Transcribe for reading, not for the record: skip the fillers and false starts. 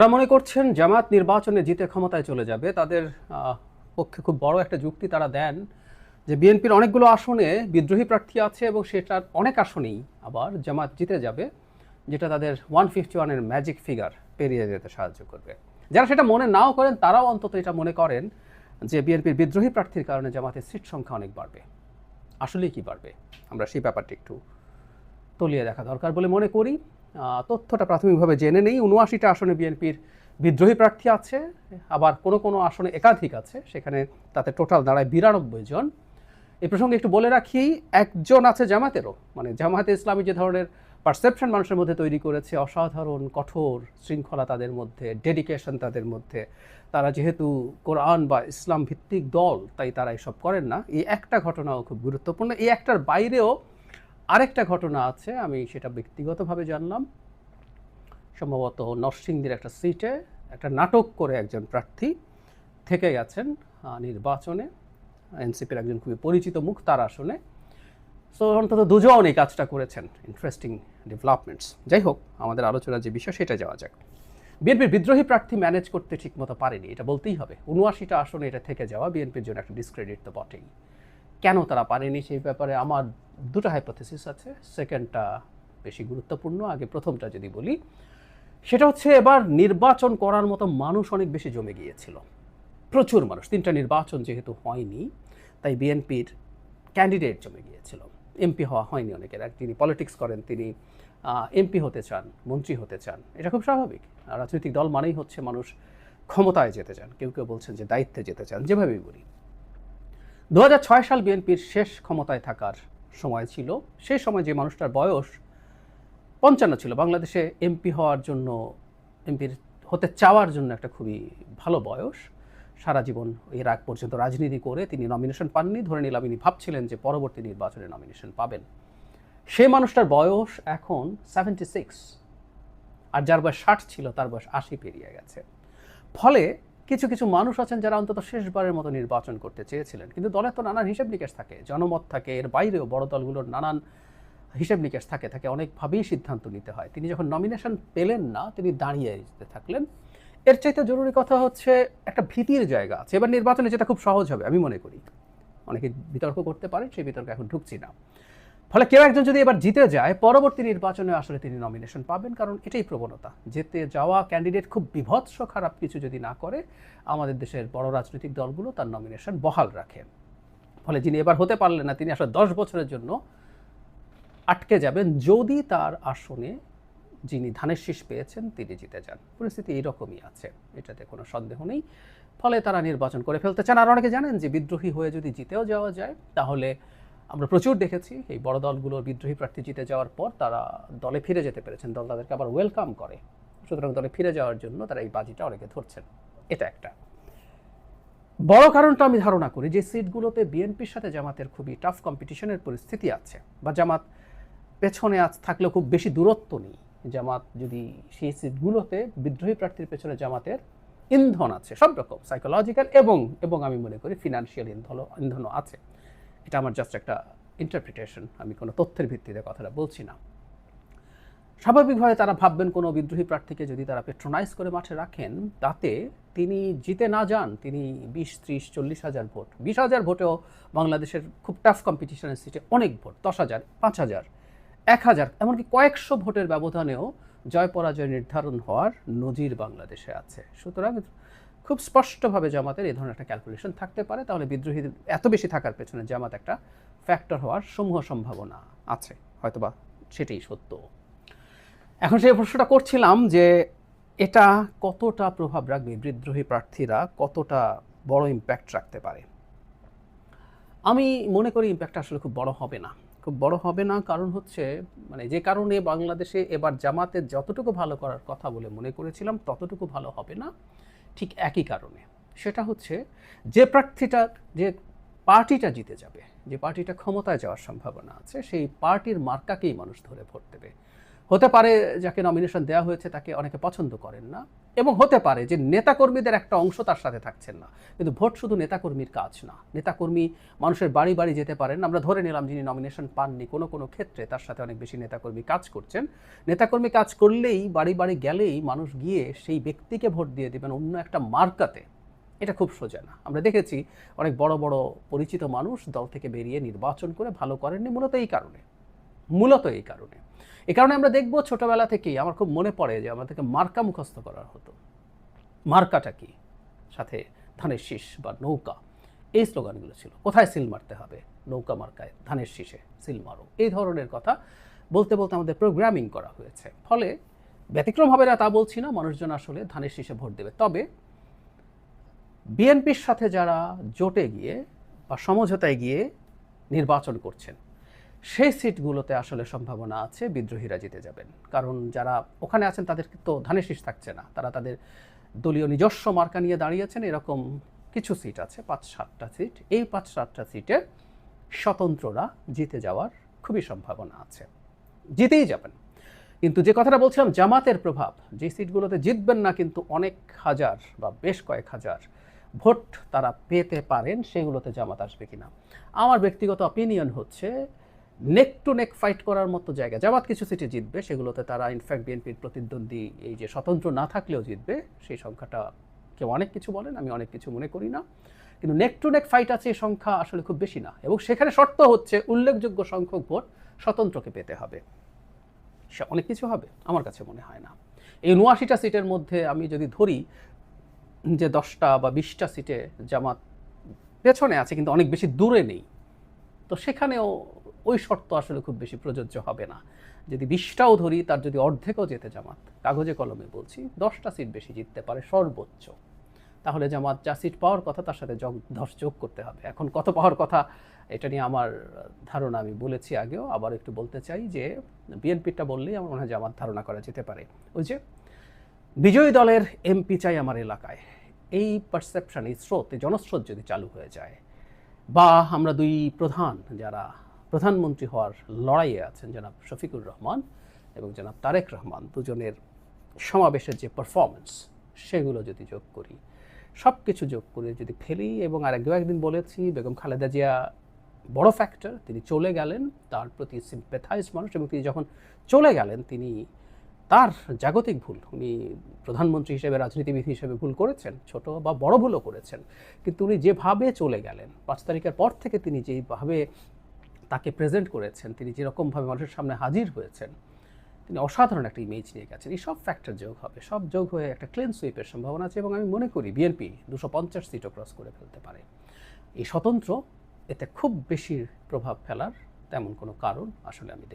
তারা মনে করছেন জামাত নির্বাচনে জিতে ক্ষমতায় চলে যাবে। তাদের পক্ষে খুব বড় একটা যুক্তি তারা দেন যে বিএনপির অনেকগুলো আসনে বিদ্রোহী প্রার্থী আছে এবং সেটার অনেক আসনেই আবার জামাত জিতে যাবে, যেটা তাদের 151-এর ম্যাজিক ফিগার পেরিয়ে যেতে সাহায্য করবে। যারা সেটা মনে নাও করেন তারাও অন্তত এটা মনে করেন যে বিএনপির বিদ্রোহী প্রার্থীর কারণে জামাতের সিট সংখ্যা অনেক বাড়বে। আসলেই কি বাড়বে, আমরা সেই ব্যাপারটি একটু তলিয়ে দেখা দরকার বলে মনে করি। তথ্যটা প্রাথমিকভাবে জেনে নেই। ৭৯টা আসনে বিএনপির বিদ্রোহী প্রার্থী আছে, আবার কোনো কোনো আসনে একাধিক আছে, সেখানে তাতে টোটাল দাঁড়ায় ৯২ জন। এই প্রসঙ্গে একটু বলে রাখি, একজন আছে জামাতেরও, মানে জামাতে ইসলামী যে ধরনের পারসেপশন মানুষের মধ্যে তৈরি করেছে, অসাধারণ কঠোর শৃঙ্খলা তাদের মধ্যে, ডেডিকেশন তাদের মধ্যে, তারা যেহেতু কোরআন বা ইসলাম ভিত্তিক দল তাই তারা এসব করেন না, এই একটা ঘটনাও খুব গুরুত্বপূর্ণ। এই একটার বাইরেও আরেকটা ঘটনা আছে, আমি সেটা ব্যক্তিগতভাবে জানলাম। সম্ভবত নরসিংদীর একটা সিটে একটা নাটক করে একজন প্রার্থী থেকে গেছেন নির্বাচনে, এনসিপির একজন খুবই পরিচিত মুখ তার আসনে। সো অন্তত দুজন এই কাজটা করেছেন। Interesting developments. যাই হোক, আমাদের আলোচনার যে বিষয় সেটা যাওয়া যাক। বিএনপির বিদ্রোহী প্রার্থী ম্যানেজ করতে ঠিকমতো পারেনি, এটা বলতেই হবে। ৭৯টা আসনে এটা থেকে যাওয়া বিএনপির জন্য একটা ডিসক্রেডিট তো বটেই। কেন তারা পারেনি সেই ব্যাপারে আমার দুটো হাইপোথেসিস আছে। সেকেন্ডটা বেশি গুরুত্বপূর্ণ। আগে প্রথমটা যদি বলি, সেটা হচ্ছে এবার নির্বাচন করার মতো মানুষ অনেক বেশি জমে গিয়েছিল, প্রচুর মানুষ। 3টা নির্বাচন যেহেতু হয়নি, তাই বিএনপির ক্যান্ডিডেট জমে গিয়েছিল। এমপি হওয়া হয়নি অনেকের। যিনি পলিটিক্স করেন তিনি এমপি হতে চান, মন্ত্রী হতে চান, এটা খুব স্বাভাবিক। রাজনৈতিক দল মানেই হচ্ছে মানুষ ক্ষমতায় যেতে চান, কেউ কেউ বলছেন যে দায়িত্বে যেতে চান, যেভাবেই বলি। ২০০৬ সাল বিএনপির শেষ ক্ষমতায় থাকার সময় ছিল। সেই সময় যে মানুষটার বয়স ৫৫ ছিল, বাংলাদেশে এমপি হওয়ার জন্য, এমপির হতে চাওয়ার জন্য একটা খুবই ভালো বয়স। সারা জীবন এর আগ পর্যন্ত রাজনীতি করে তিনি নমিনেশন পাননি। ধরে নিলাম ইনি ভাবছিলেন যে পরবর্তী নির্বাচনে নমিনেশন পাবেন। সেই মানুষটার বয়স এখন 76, আর যার বয়স ৬০ ছিল তার বয়স ৮০ পেরিয়ে গেছে। ফলে কিছু কিছু মানুষ আছেন যারা অন্তত শেষবারের মতো নির্বাচন করতে চেয়েছিলেন, কিন্তু দলের তো নানান হিসেব নিকেশ থাকে, জনমত থাকে, এর বাইরেও বড় দলগুলোর নানান হিসেব নিকেশ থাকে, তাকে অনেকভাবেই সিদ্ধান্ত নিতে হয়। তিনি যখন নমিনেশন পেলেন না, তিনি দাঁড়িয়ে যেতে থাকলেন। এর চাইতে জরুরি কথা হচ্ছে একটা ভীতির জায়গা আছে। এবার নির্বাচনে যেটা খুব সহজ হবে আমি মনে করি, অনেকে বিতর্ক করতে পারে, সেই বিতর্কে এখন ঢুকছি না। ফলে কেউ একজন যদি এবার জিতে যায়, পরবর্তী নির্বাচনে আসলে তিনি নমিনেশন পাবেন, কারণ এটাই প্রবণতা। যেতে যাওয়া ক্যান্ডিডেট খুব বিভৎস খারাপ কিছু যদি না করে, আমাদের দেশের বড় রাজনৈতিক দলগুলো তার নমিনেশন বহাল রাখে। ফলে যিনি এবার হতে পারলেন না, তিনি আসলে 10 বছরের জন্য আটকে যাবেন যদি তার আসনে যিনি ধানের শীষ পেয়েছেন তিনি জিতে যান। পরিস্থিতি এইরকমই আছে, এটাতে কোনো সন্দেহ নেই। ফলে তারা নির্বাচন করে ফেলতে চান। আর অনেকে জানেন যে বিদ্রোহী হয়ে যদি জিতেও যাওয়া যায়, তাহলে আমরা প্রচুর দেখেছি এই বড় দলগুলোর বিদ্রোহী প্রার্থী জিতে যাওয়ার পর তারা দলে ফিরে যেতে পেরেছেন, দল তাদেরকে আবার ওয়েলকাম করে। সুতরাং দলে ফিরে যাওয়ার জন্য তারা এই বাজিটা অনেকে ধরছেন। এটা একটা বড় কারণটা আমি ধারণা করি যে সিটগুলোতে বিএনপির সাথে জামাতের খুবই টাফ কম্পিটিশনের পরিস্থিতি আছে, বা জামাত পেছনে আজ থাকলেও খুব বেশি দূরত্ব নেই। জামাত যদি সেই সিটগুলোতে বিদ্রোহী প্রার্থীর পেছনে জামাতের ইন্ধন আছে, সব রকম সাইকোলজিক্যাল এবং আমি মনে করি ফিনান্সিয়াল ইন্ধনও আছে। এটা আমার জাস্ট একটা ইন্টারপ্রিটেশন, আমি কোনো তথ্যের ভিত্তিতে কথাটা বলছি না। স্বাভাবিকভাবে তারা ভাববেন কোনো বিদ্রোহী প্রার্থীকে যদি তারা পেট্রোনাইজ করে মাঠে রাখেন, তাতে তিনি জিতে না যান, তিনি 20, 30, 40 হাজার ভোট, 20,000 ভোটেও বাংলাদেশের খুব টাফ কম্পিটিশনের সিটে অনেক ভোট, 10,000, 5,000, 1,000, এমনকি কয়েকশো ভোটের ব্যবধানেও জয় পরাজয় নির্ধারণ হওয়ার নজির বাংলাদেশে আছে। সুতরাং খুব স্পষ্টভাবে জামাতের এই ধরনের একটা ক্যালকুলেশন থাকতে পারে। তাহলে বিদ্রোহী এত বেশি থাকার পেছনে জামাত একটা ফ্যাক্টর হওয়ার সমূহ সম্ভাবনা আছে, হয়তোবা সেটাই সত্য। এখন সেই প্রশ্নটা করছিলাম যে এটা কতটা প্রভাব রাখবে, বিদ্রোহী প্রার্থীরা কতটা বড় ইম্প্যাক্ট রাখতে পারে। আমি মনে করি ইম্প্যাক্টটা আসলে খুব বড় হবে না, খুব বড় হবে না। কারণ হচ্ছে, মানে যে কারণে বাংলাদেশে এবার জামাতের যতটুকু ভালো করার কথা বলে মনে করেছিলাম ততটুকু ভালো হবে না, ঠিক একই কারণে। সেটা হচ্ছে যে প্রার্থীটা, যে পার্টিটা জিতে যাবে, যে পার্টিটা ক্ষমতায় যাওয়ার সম্ভাবনা আছে, সেই পার্টির মার্কাকেই মানুষ ধরে ভোট দেবে। হতে পারে যাকে নমিনেশন দেওয়া হয়েছে তাকে অনেকে পছন্দ করেন না, এবং হতে পারে যে নেতাকর্মীদের একটা অংশ তার সাথে থাকছেন না, কিন্তু ভোট শুধু নেতাকর্মীর কাজ না। নেতাকর্মী মানুষের বাড়ি বাড়ি যেতে পারেন। আমরা ধরে নিলাম যিনি নমিনেশন পাননি, কোনো কোনো ক্ষেত্রে তার সাথে অনেক বেশি নেতাকর্মী কাজ করছেন। নেতাকর্মী কাজ করলেই, বাড়ি বাড়ি গেলেই মানুষ গিয়ে সেই ব্যক্তিকে ভোট দিয়ে দেবেন অন্য একটা মার্কাতে, এটা খুব সোজা না। আমরা দেখেছি অনেক বড় বড় পরিচিত মানুষ দল থেকে বেরিয়ে নির্বাচন করে ভালো করেননি, মূলত এই কারণে। এই কারণে আমরা দেখব ছোটবেলা থেকেই আমার খুব মনে পড়ে যে আমাদেরকে মার্কা মুখস্থ করার হতো। মার্কাটা কি? সাথে ধানের শীষ বা নৌকা, এই স্লোগানগুলো ছিল। কোথায় সিল মারতে হবে? নৌকা মার্কায়, ধানের শীষে সিল মারো, এই ধরনের কথা বলতে বলতে আমাদের প্রোগ্রামিং করা হয়েছে। ফলে ব্যতিক্রম হবে না তা বলছি না, মানুষজন আসলে ধানের শীষে ভোট দেবে। তবে বিএনপির সাথে যারা জোটে গিয়ে বা সমঝোতায় গিয়ে নির্বাচন করছেন, সেই সিটগুলোতে আসলে সম্ভাবনা আছে বিদ্রোহীরা জিতে যাবেন। কারণ যারা ওখানে আছেন তাদের তো ধানের শীষ থাকছে না, তারা তাদের দলীয় নিজস্ব মার্কা নিয়ে দাঁড়িয়েছেন। এরকম কিছু সিট আছে, 5-7টা সিট। এই 5-7টা সিটে স্বতন্ত্ররা জিতে যাওয়ার খুবই সম্ভাবনা আছে, জিতেই যাবেন। কিন্তু যে কথাটা বলছিলাম জামাতের প্রভাব, যে সিটগুলোতে জিতবেন না কিন্তু অনেক হাজার বা বেশ কয়েক হাজার ভোট তারা পেতে পারেন, সেগুলোতে জামাত আসবে কিনা। আমার ব্যক্তিগত অপিনিয়ন হচ্ছে নেক টু নেক ফাইট করার মতো জায়গা। জামাত কিছু সিটে জিতবে, সেগুলোতে তারা ইনফ্যাক্ট বিএনপির প্রতিদ্বন্দ্বী এই যে স্বতন্ত্র না থাকলেও জিতবে। সেই সংখ্যাটা কেউ অনেক কিছু বলেন, আমি অনেক কিছু মনে করি না। কিন্তু নেক টু নেক ফাইট আছে, এই সংখ্যা আসলে খুব বেশি না। এবং সেখানে শর্ত হচ্ছে উল্লেখযোগ্য সংখ্যক ভোট স্বতন্ত্রকে পেতে হবে। সে অনেক কিছু হবে আমার কাছে মনে হয় না। এই ৭৯টা সিটের মধ্যে আমি যদি ধরি যে 10টা বা 20টা সিটে জামাত পেছনে আছে কিন্তু অনেক বেশি দূরে নেই, তো সেখানেও ওই শর্ত আসলে খুব বেশি প্রযোজ্য হবে না। যদি 20টাও ধরি, তার যদি অর্ধেকও যেতে জামাত, কাগজে কলমে বলছি 10টা সিট বেশি জিততে পারে সর্বোচ্চ, তাহলে জামাত যা সিট পাওয়ার কথা তার সাথে 10 যোগ করতে হবে। এখন কত পাওয়ার কথা এটা নিয়ে আমার ধারণা আমি বলেছি আগেও, আবার একটু বলতে চাই যে বিএনপিটা বললেই আমার মনে হয় জামাত ধারণা করা যেতে পারে। ওই যে বিজয়ী দলের এমপি চাই আমার এলাকায়, এই পারসেপশন, এই স্রোত, এই জনস্রোত যদি চালু হয়ে যায়, বা আমরা দুই প্রধান যারা প্রধানমন্ত্রী হওয়ার লড়াইয়ে আছেন, জনাব শফিকুর রহমান এবং জনাব তারেক রহমান, দুজনের সমাবেশের যে পারফরমেন্স, সেগুলো যদি যোগ করি, সব কিছু যোগ করে যদি ফেলি, এবং আর একদিন বলেছি বেগম খালেদা জিয়া বড় ফ্যাক্টর, তিনি চলে গেলেন, তার প্রতি সিম্প্যাথাইজ মানুষ, এবং তিনি যখন চলে গেলেন তিনি তার জাগতিক ভুল, উনি প্রধানমন্ত্রী হিসেবে, রাজনীতিবিদ হিসেবে ভুল করেছেন, ছোট বা বড় ভুলও করেছেন, কিন্তু উনি যেভাবে চলে গেলেন 5 তারিখের পর থেকে, তিনি যেভাবে তাকে প্রেজেন্ট করেছেন, তিনি যেরকমভাবে মানুষের সামনে হাজির হয়েছেন, তিনি অসাধারণ একটা ইমেজ নিয়ে গেছেন। এই সব ফ্যাক্টর যোগ হবে, সব যোগ হয়ে একটা ক্লিন সুইপের সম্ভাবনা আছে, এবং আমি মনে করি বিএনপি 250 সিটও ক্রস করে ফেলতে পারে। এই স্বতন্ত্র এতে খুব বেশি প্রভাব ফেলার তেমন কোনো কারণ আসলে আমি দেখি।